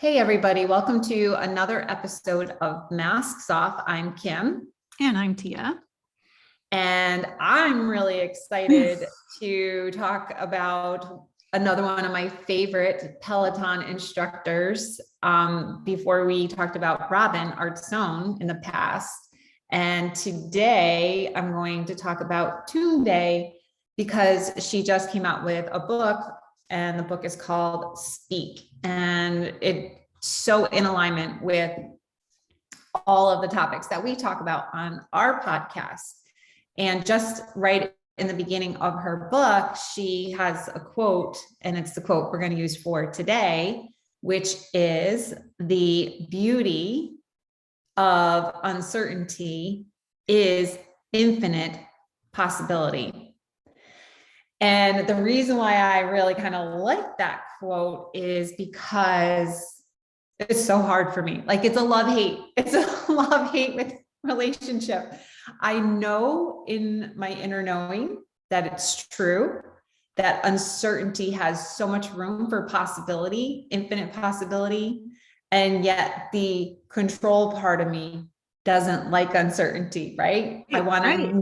Hey, everybody. Welcome to another episode of Masks Off. I'm Kim. And I'm Tia. And I'm really excited to talk about another one of my favorite Peloton instructors. Before we talked about Robin Artzone in the past. And today I'm going to talk about Tunde because she just came out with a book, and the book is called Speak. And it's so in alignment with all of the topics that we talk about on our podcast. And just right in the beginning of her book, she has a quote, and it's the quote we're going to use for today, which is: the beauty of uncertainty is infinite possibility. And the reason why I really kind of like that quote is because it's so hard for me. Like, it's a love-hate. It's a love-hate with relationship. I know in my inner knowing that it's true, that uncertainty has so much room for possibility, infinite possibility. And yet the control part of me doesn't like uncertainty, right? I want to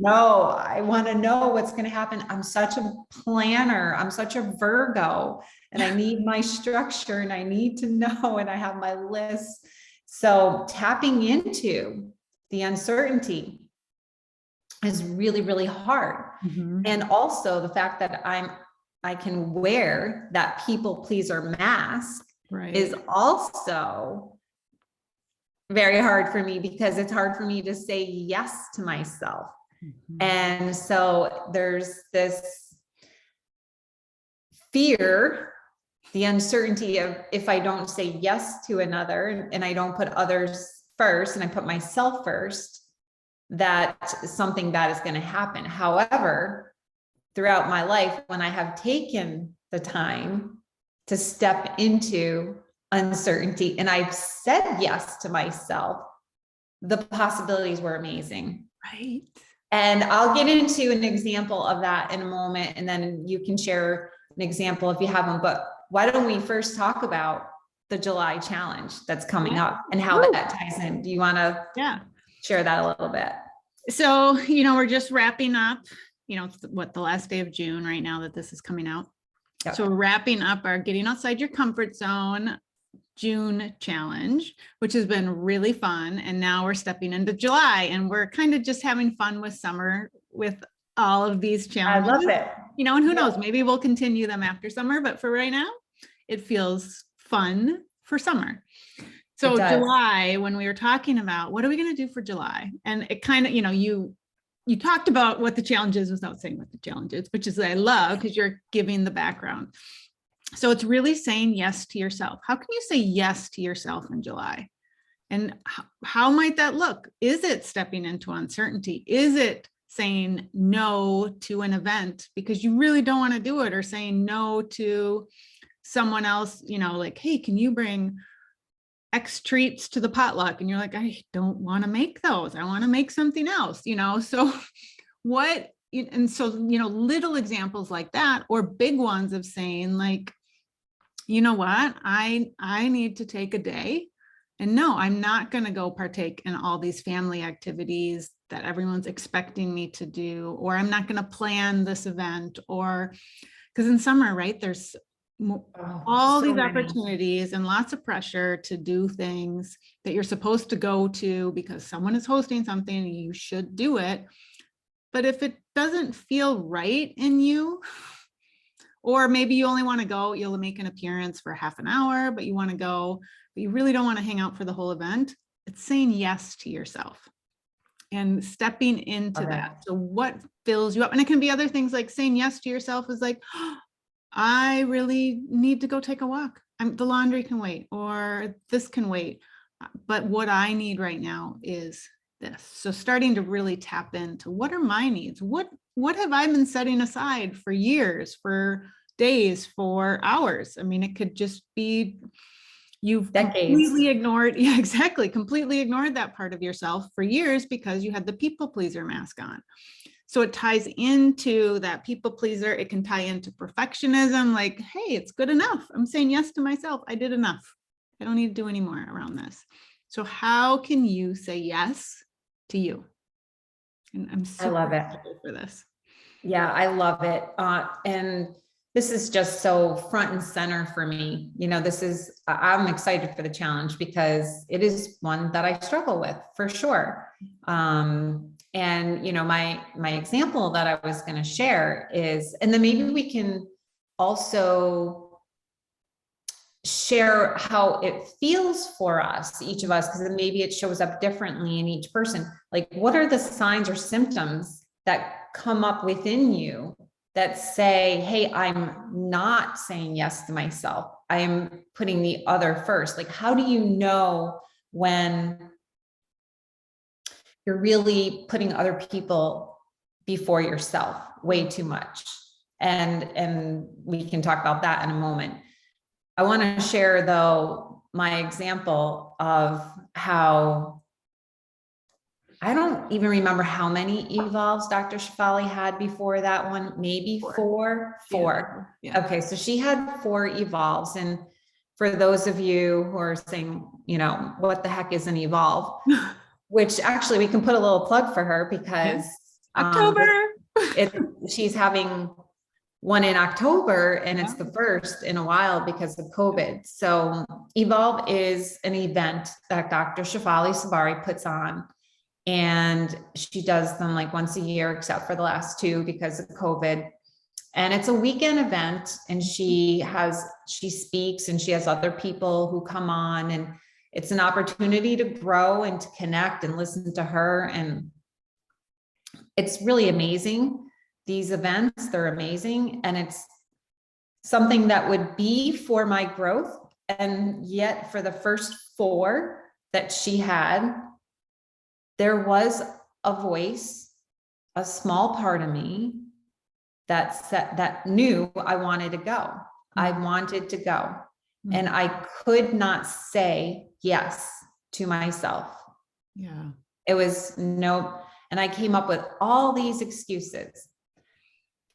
know what's going to happen. I'm such a planner. I'm such a Virgo, and I need my structure, and I need to know, and I have my list. So tapping into the uncertainty is really, really hard. Mm-hmm. And also the fact that I can wear that people pleaser mask is also very hard for me, because it's hard for me to say yes to myself. Mm-hmm. And so there's this fear, the uncertainty of, if I don't say yes to another and I don't put others first and I put myself first, that something bad is going to happen. However, throughout my life, when I have taken the time to step into uncertainty and I've said yes to myself, the possibilities were amazing. Right. And I'll get into an example of that in a moment, and then you can share an example if you have one. But why don't we first talk about the July challenge that's coming up and how that ties in? Do you want to share that a little bit? So, we're just wrapping up, it's the last day of June right now that this is coming out. Yep. So we're wrapping up our Getting Outside Your Comfort Zone June challenge, which has been really fun. And now we're stepping into July, and we're kind of just having fun with summer with all of these challenges. I love it. And who knows, maybe we'll continue them after summer, but for right now, it feels fun for summer. So July, when we were talking about what are we going to do for July, and it kind of, you talked about what the challenge is without saying what the challenge is, which is I love, because you're giving the background. So it's really saying yes to yourself. How can you say yes to yourself in July? And how might that look? Is it stepping into uncertainty? Is it saying no to an event because you really don't want to do it, or saying no to someone else, like, hey, can you bring X treats to the potluck? And you're like, I don't want to make those. I want to make something else, so what? And so, little examples like that, or big ones of saying, like, you know what, I need to take a day, and no, I'm not going to go partake in all these family activities that everyone's expecting me to do, or I'm not going to plan this event, or because in summer, right, there's all these opportunities and lots of pressure to do things that you're supposed to go to because someone is hosting something and you should do it. But if it doesn't feel right in you, or maybe you only want to go, you'll make an appearance for half an hour, but you want to go, but you really don't want to hang out for the whole event, it's saying yes to yourself and stepping into that. So what fills you up? And it can be other things, like saying yes to yourself is like, oh, I really need to go take a walk. The laundry can wait, or this can wait. But what I need right now is this. So starting to really tap into, what are my needs? What have I been setting aside for years, for days, for hours? I mean, it could just be you've completely ignored. Yeah, exactly. Completely ignored that part of yourself for years because you had the people pleaser mask on. So it ties into that people pleaser. It can tie into perfectionism, like, hey, it's good enough. I'm saying yes to myself. I did enough. I don't need to do any more around this. So how can you say yes to you? And I'm super I love it excited for this. Yeah, I love it. And this is just so front and center for me. I'm excited for the challenge because it is one that I struggle with for sure. And my example that I was going to share is, and then maybe we can also share how it feels for us, each of us, because then maybe it shows up differently in each person. Like, what are the signs or symptoms that come up within you that say, hey, I'm not saying yes to myself. I am putting the other first. Like, how do you know when you're really putting other people before yourself way too much? And we can talk about that in a moment. I want to share, though, my example of how I don't even remember how many evolves Dr. Shefali had before that one, maybe four. Yeah. Okay, so she had 4 evolves. And for those of you who are saying, what the heck is an evolve? Which actually we can put a little plug for her because October. She's having one in October, and it's the first in a while because of COVID. So Evolve is an event that Dr. Shefali Sabari puts on, and she does them like once a year, except for the last 2 because of COVID. And it's a weekend event, and she speaks, and she has other people who come on, and it's an opportunity to grow and to connect and listen to her. And it's really amazing. These events, they're amazing. And it's something that would be for my growth. And yet for the first 4 that she had, there was a voice, a small part of me that knew I wanted to go. I wanted to go. And I could not say yes to myself. Yeah. It was no, and I came up with all these excuses.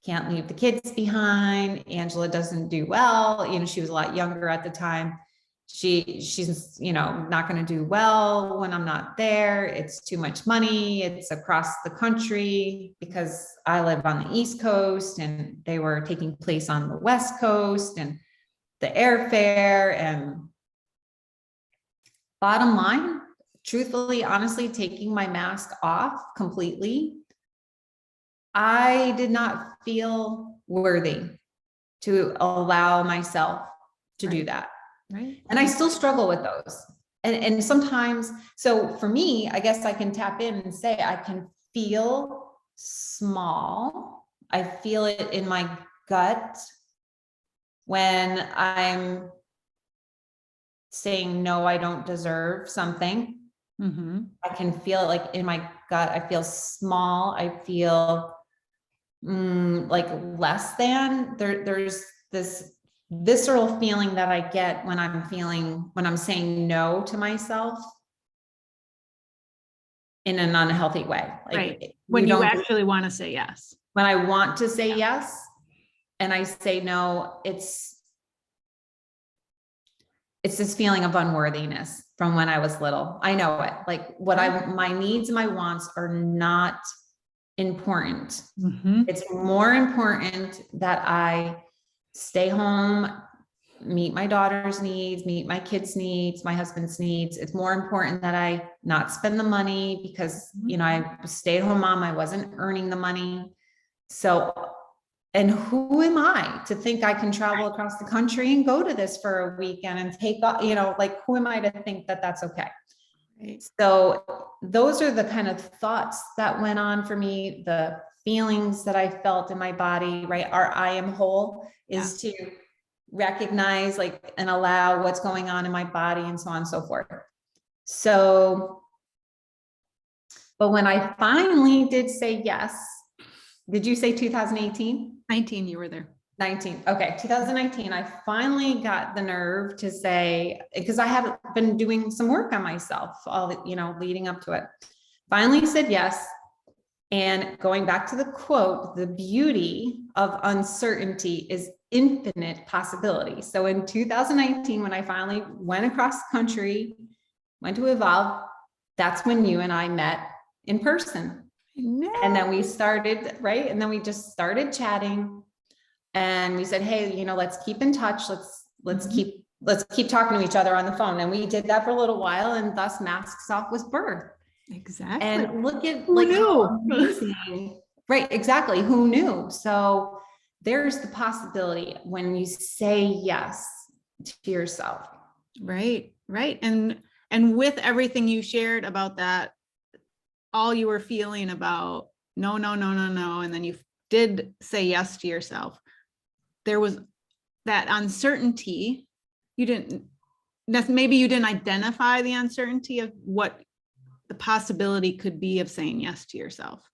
Can't leave the kids behind. Angela doesn't do well. She was a lot younger at the time. She's not going to do well when I'm not there. It's too much money. It's across the country because I live on the East Coast and they were taking place on the West Coast, and the airfare. And bottom line, truthfully, honestly, taking my mask off completely, I did not feel worthy to allow myself to do that. Right. And I still struggle with those. And sometimes, so for me, I guess I can tap in and say, I can feel small. I feel it in my gut when I'm saying, no, I don't deserve something. I can feel it like in my gut. I feel small. I feel like less than. There's this visceral feeling that I get when I'm saying no to myself in an unhealthy way. Like, right. When you actually want to say yes. When I want to say yes and I say no, it's this feeling of unworthiness from when I was little. I know it. Like my needs and my wants are not important. It's more important that I stay home, meet my daughter's needs, meet my kids' needs, my husband's needs. It's more important that I not spend the money because, I was a stay-at-home mom. I wasn't earning the money. So, and who am I to think I can travel across the country and go to this for a weekend and take off, who am I to think that that's okay? Right. So those are the kind of thoughts that went on for me, the feelings that I felt in my body, right? Our I am whole is to recognize and allow what's going on in my body and so on and so forth. So, but when I finally did say yes, did you say 2018? 19, you were there. 19. Okay. 2019. I finally got the nerve to say, because I had been doing some work on myself leading up to it. Finally said yes. And going back to the quote, the beauty of uncertainty is infinite possibility. So in 2019, when I finally went across the country, went to Evolve, that's when you and I met in person. And then we started, right? And then we just started chatting, and we said, hey, you know, let's keep in touch. Let's keep talking to each other on the phone. And we did that for a little while, and thus Masks Off was birthed. Exactly. And look at Who knew? how amazing. Right, exactly. Who knew? So there's the possibility when you say yes to yourself. Right. And with everything you shared about that, all you were feeling about no, and then you did say yes to yourself, there was that uncertainty. Maybe you didn't identify the uncertainty of what the possibility could be of saying yes to yourself.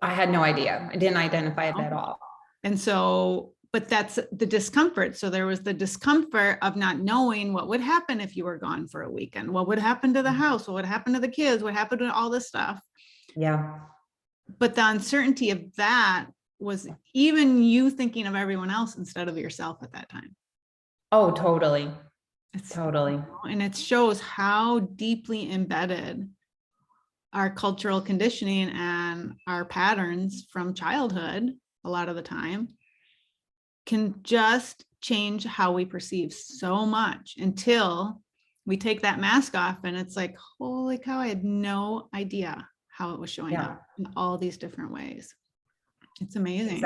I had no idea. I didn't identify it at all. And so, but that's the discomfort. So there was the discomfort of not knowing what would happen if you were gone for a weekend. What would happen to the house? What would happen to the kids? What happened to all this stuff? Yeah. But the uncertainty of that was even you thinking of everyone else instead of yourself at that time. Oh, totally. Totally. And it shows how deeply embedded our cultural conditioning and our patterns from childhood, a lot of the time, can just change how we perceive so much until we take that mask off, and it's like, holy cow, I had no idea how it was showing up in all these different ways. It's amazing.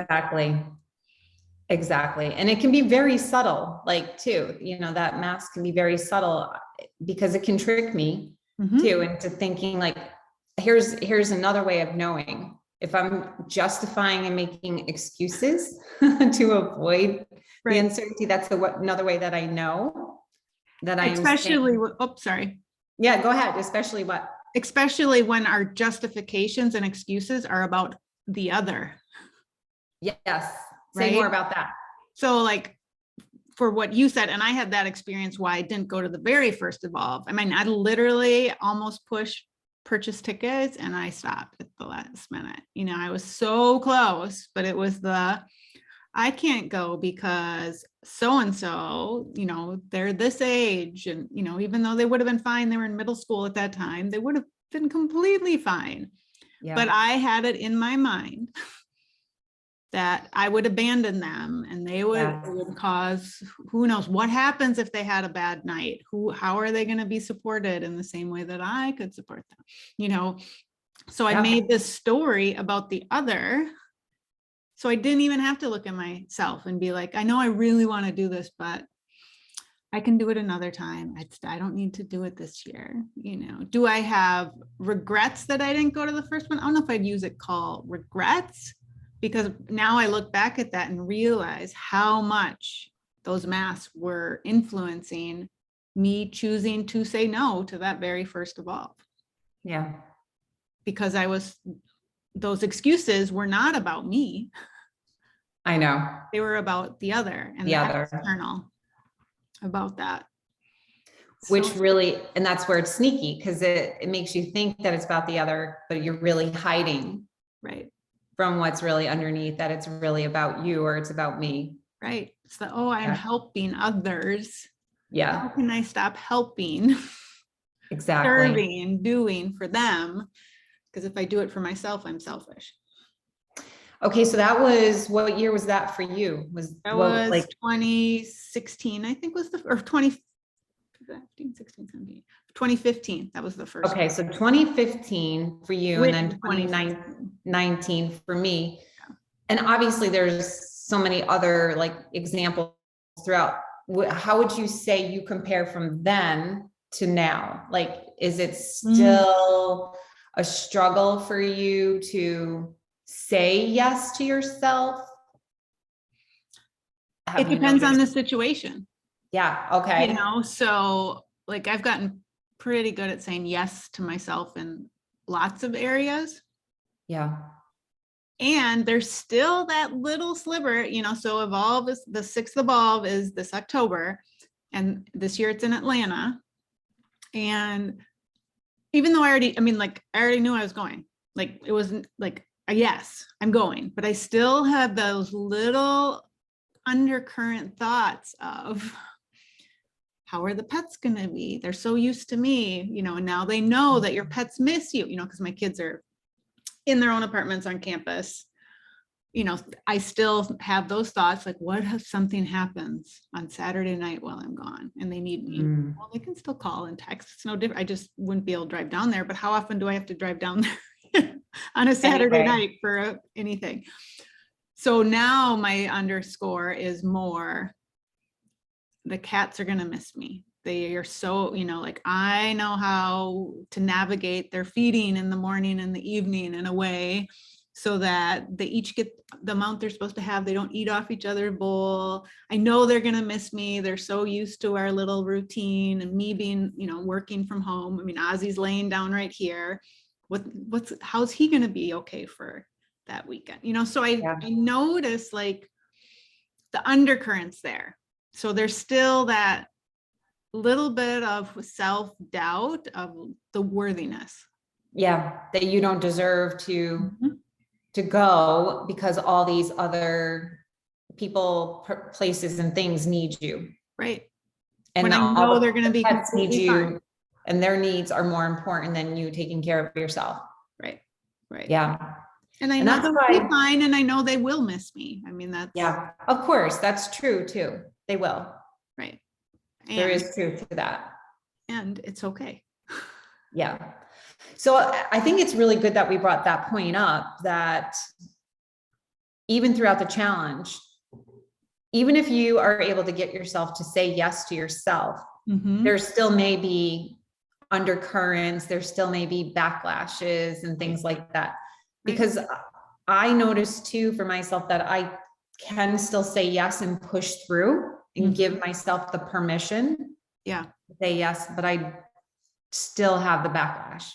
Exactly. And it can be very subtle, like too, you know, that mask can be very subtle because it can trick me too into thinking like, here's another way of knowing. If I'm justifying and making excuses to avoid the uncertainty, that's another way that I know that I am. Especially, sorry. Yeah, go ahead. Especially what? Especially when our justifications and excuses are about the other. Yes. Say more about that. So like for what you said, and I had that experience why I didn't go to the very first Evolve. I mean, I literally almost purchased tickets and I stopped at the last minute. You know, I was so close, but it was I can't go because so-and-so, you know, they're this age. And, you know, even though they would have been fine, they were in middle school at that time, they would have been completely fine. Yeah. But I had it in my mind that I would abandon them and they would cause, who knows what happens if they had a bad night, how are they going to be supported in the same way that I could support them, you know? So I made this story about the other. So I didn't even have to look at myself and be like, I know I really want to do this, but I can do it another time. I don't need to do it this year. You know, do I have regrets that I didn't go to the first one? I don't know if I'd use it called regrets, because now I look back at that and realize how much those masks were influencing me choosing to say no to that very first Evolve. Yeah. Because those excuses were not about me. I know. They were about the other and the other external about that. Which really, and that's where it's sneaky because it makes you think that it's about the other, but you're really hiding. Right. From what's really underneath, that it's really about you or it's about me. Right. It's I'm helping others. Yeah. How can I stop helping? Exactly. Serving, doing for them? Because if I do it for myself, I'm selfish. Okay. So what year was that for you? That was like 2016, I think was or 2015, 16, 17, 2015. That was the first. Okay. So 2015 for you and then 2019 for me. Yeah. And obviously there's so many other like examples throughout. How would you say you compare from then to now? Like, is it still a struggle for you to say yes to yourself? It depends on the situation. Yeah. Okay. You know, so like I've gotten pretty good at saying yes to myself in lots of areas. Yeah. And there's still that little sliver, you know, so Evolve is the 6th Evolve is this October. And this year it's in Atlanta. And even though I already knew I was going, like, it wasn't like, yes, I'm going, but I still have those little undercurrent thoughts of, how are the pets going to be? They're so used to me, and now they know that your pets miss you, because my kids are in their own apartments on campus. I still have those thoughts, like, what if something happens on Saturday night while I'm gone and they need me? Well, they can still call and text. It's no different. I just wouldn't be able to drive down there. But how often do I have to drive down there on a Saturday night for anything? So now my underscore is more, the cats are going to miss me. They are so, like, I know how to navigate their feeding in the morning and the evening in a way so that they each get the amount they're supposed to have. They don't eat off each other's bowl. I know they're going to miss me. They're so used to our little routine and me being, working from home. I mean, Ozzy's laying down right here. How's he going to be okay for that weekend? So I notice, like, the undercurrents there. So there's still that little bit of self-doubt of the worthiness. Yeah, that you don't deserve to go because all these other people, places, and things need you. Right. And when I know they're going to be pets need you, fine. And their needs are more important than you taking care of yourself. Right. Yeah. And I know they'll be fine, and I know they will miss me. I mean, that's of course, that's true too. They will. Right. There is truth to that. And it's okay. Yeah. So I think it's really good that we brought that point up, that even throughout the challenge, even if you are able to get yourself to say yes to yourself, there still may be undercurrents, there still may be backlashes and things like that. Because I noticed too for myself that I can still say yes and push through and give myself the permission to say yes, but I still have the backlash.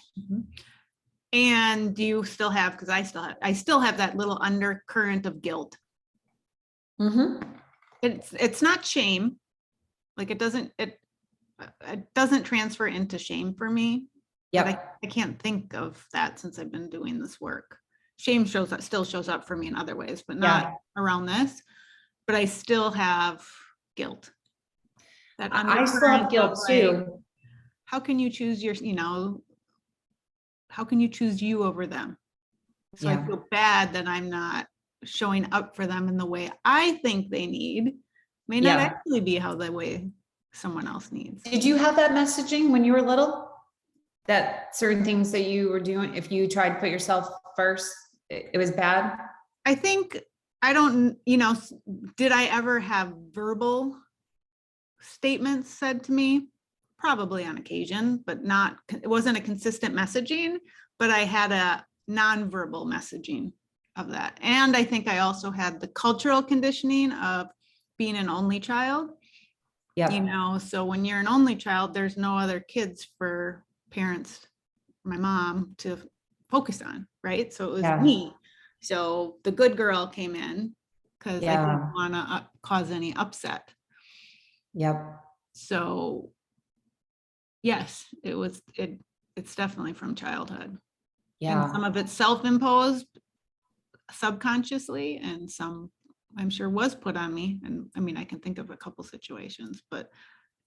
And do you still have, because I still have that little undercurrent of guilt. It's not shame. Like, it doesn't transfer into shame for me. Yeah. I can't think of that since I've been doing this work. Shame still shows up for me in other ways, but not around this. But I still have guilt. I still have guilt too. How can you choose how can you choose you over them? So I feel bad that I'm not showing up for them in the way I think they need. May not actually be the way someone else needs. Did you have that messaging when you were little? That certain things that you were doing, if you tried to put yourself first, it was bad? I think, did I ever have verbal statements said to me? Probably on occasion, but it wasn't a consistent messaging, but I had a nonverbal messaging of that. And I think I also had the cultural conditioning of being an only child. So when you're an only child, there's no other kids for parents, my mom, to focus on, right? So it was me. So the good girl came in because I didn't want to cause any upset. So yes, it's definitely from childhood. And some of it's self-imposed subconsciously, and some I'm sure was put on me. And I mean, I can think of a couple situations, but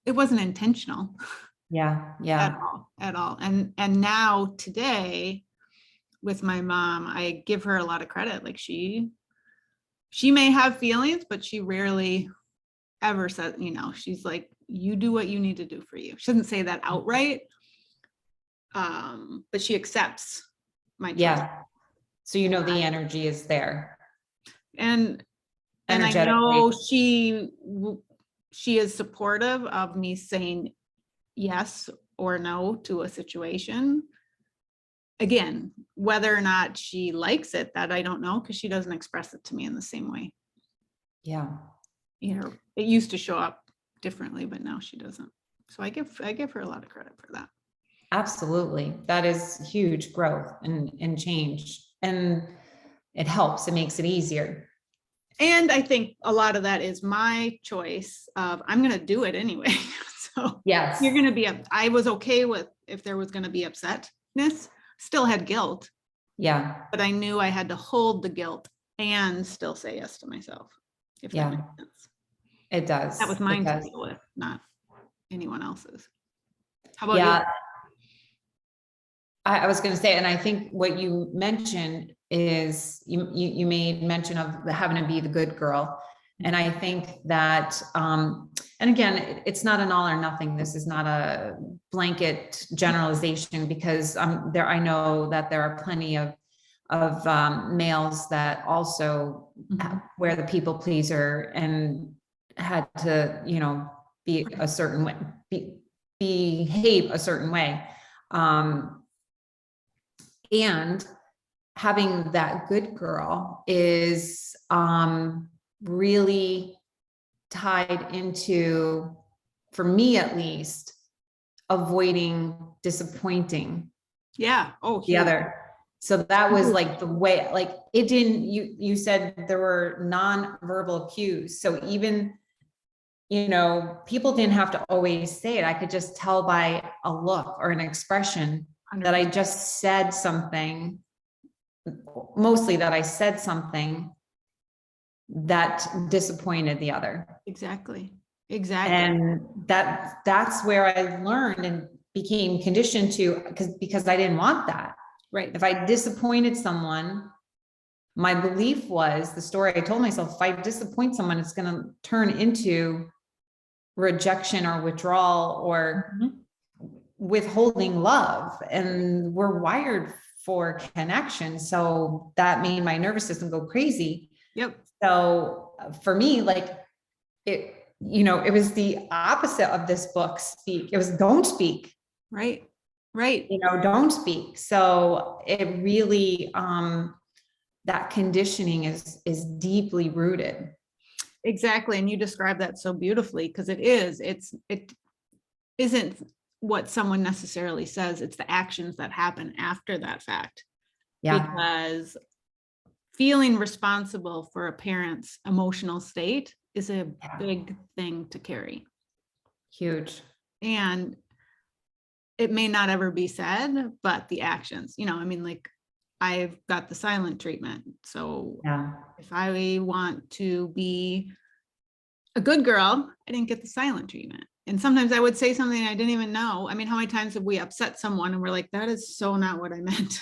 it wasn't intentional. At all. And now today with my mom, I give her a lot of credit. Like, she may have feelings, but she rarely ever says, she's like, you do what you need to do for you. She doesn't say that outright, but she accepts my choice. So the energy is there. And I know she is supportive of me saying yes or no to a situation. Again, whether or not she likes it, that I don't know, because she doesn't express it to me in the same way. It used to show up differently, but now she doesn't. So I give her a lot of credit for that. Absolutely. That is huge growth and change. And it helps. It makes it easier. And I think a lot of that is my choice of, I'm going to do it anyway. So you're going to be, I was okay with if there was going to be upsetness, still had guilt. But I knew I had to hold the guilt and still say yes to myself. If that makes sense. It does. That was It mine to does. deal with, not anyone else's. How about Yeah. you? I was going to say, and I think what you mentioned is you made mention of having to be the good girl. And I think that, and again, it's not an all or nothing. This is not a blanket generalization, because I know that there are plenty of males that also wear the people pleaser and had to, be a certain way, behave a certain way. And having that good girl is really tied into, for me at least, avoiding disappointing the other. So that was like the way, like it didn't, you said there were non-verbal cues. So even, people didn't have to always say it. I could just tell by a look or an expression 100%. that I just said something, mostly that I said something that disappointed the other. Exactly. And that's where I learned and became conditioned to, because I didn't want that. Right. If I disappointed someone, my belief was, the story I told myself, if I disappoint someone, it's going to turn into rejection or withdrawal or withholding love. And we're wired for connection. So that made my nervous system go crazy. Yep. So for me, like it was the opposite of this book, speak. It was don't speak. Right. Don't speak. So it really, that conditioning is deeply rooted. Exactly. And you describe that so beautifully, because it isn't what someone necessarily says, it's the actions that happen after that fact. Yeah. Because feeling responsible for a parent's emotional state is a big thing to carry. Huge. And it may not ever be said, but the actions, like I've got the silent treatment. So if I want to be a good girl, I didn't get the silent treatment. And sometimes I would say something I didn't even know. I mean, how many times have we upset someone and we're like, that is so not what I meant.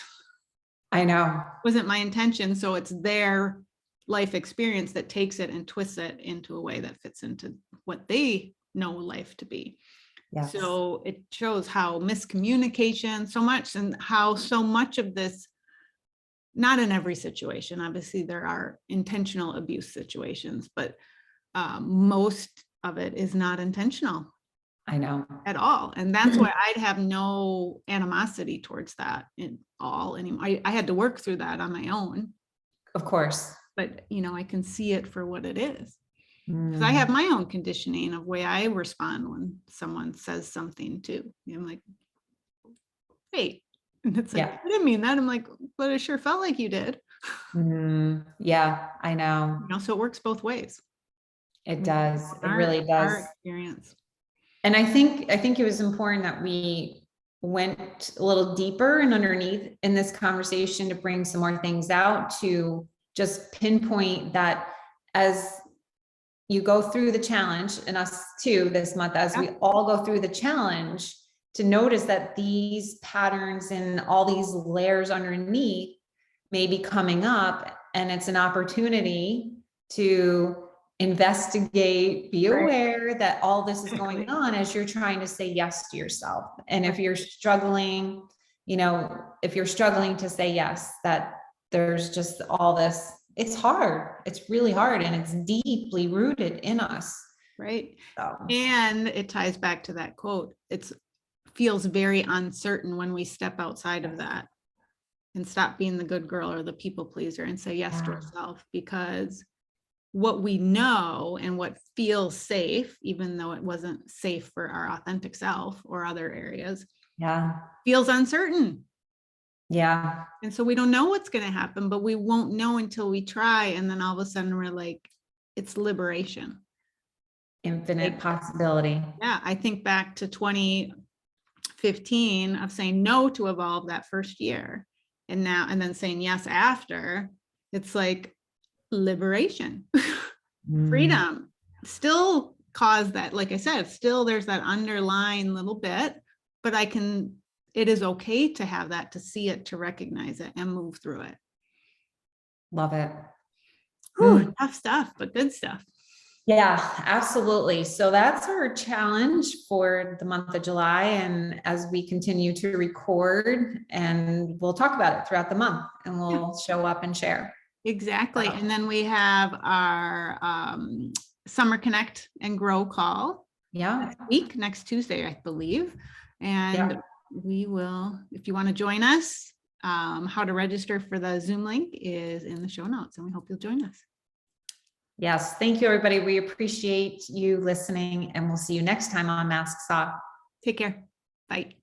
I know. Wasn't my intention. So it's their life experience that takes it and twists it into a way that fits into what they know life to be. Yes. So it shows how miscommunication so much, and how so much of this, not in every situation, obviously there are intentional abuse situations, but most of it is not intentional. I know. At all. And that's why I'd have no animosity towards that in all anymore. I had to work through that on my own. Of course. But, I can see it for what it is. Because I have my own conditioning of way I respond when someone says something too. I'm like, wait. And it's like, I didn't mean that. I'm like, but it sure felt like you did. Yeah, I know. So it works both ways. It does. It really does. Our experience. And I think it was important that we went a little deeper and underneath in this conversation to bring some more things out, to just pinpoint that as you go through the challenge, and us too this month, as we all go through the challenge, to notice that these patterns and all these layers underneath may be coming up, and it's an opportunity to investigate, be aware that all this is going on as you're trying to say yes to yourself. And if you're struggling, to say yes, that there's just all this, it's hard. It's really hard, and it's deeply rooted in us. Right. So. And it ties back to that quote. It feels very uncertain when we step outside of that and stop being the good girl or the people pleaser and say yes to ourselves, because what we know and what feels safe, even though it wasn't safe for our authentic self or other areas, feels uncertain. Yeah. And so we don't know what's going to happen, but we won't know until we try. And then all of a sudden we're like, it's liberation. Infinite possibility. Yeah. I think back to 2015 of saying no to Evolve that first year, and then saying yes after. It's like liberation, freedom. still cause that, like I said, still there's that underlying little bit, but it is okay to have that, to see it, to recognize it and move through it. Love it. Whew, tough stuff, but good stuff. Yeah, absolutely. So that's our challenge for the month of July. And as we continue to record, and we'll talk about it throughout the month, and we'll show up and share. Exactly. And then we have our Summer Connect and Grow call next week, next Tuesday, I believe. And we will, if you want to join us, how to register for the Zoom link is in the show notes, and we hope you'll join us. Yes. Thank you, everybody. We appreciate you listening, and we'll see you next time on Masks Off. Take care. Bye.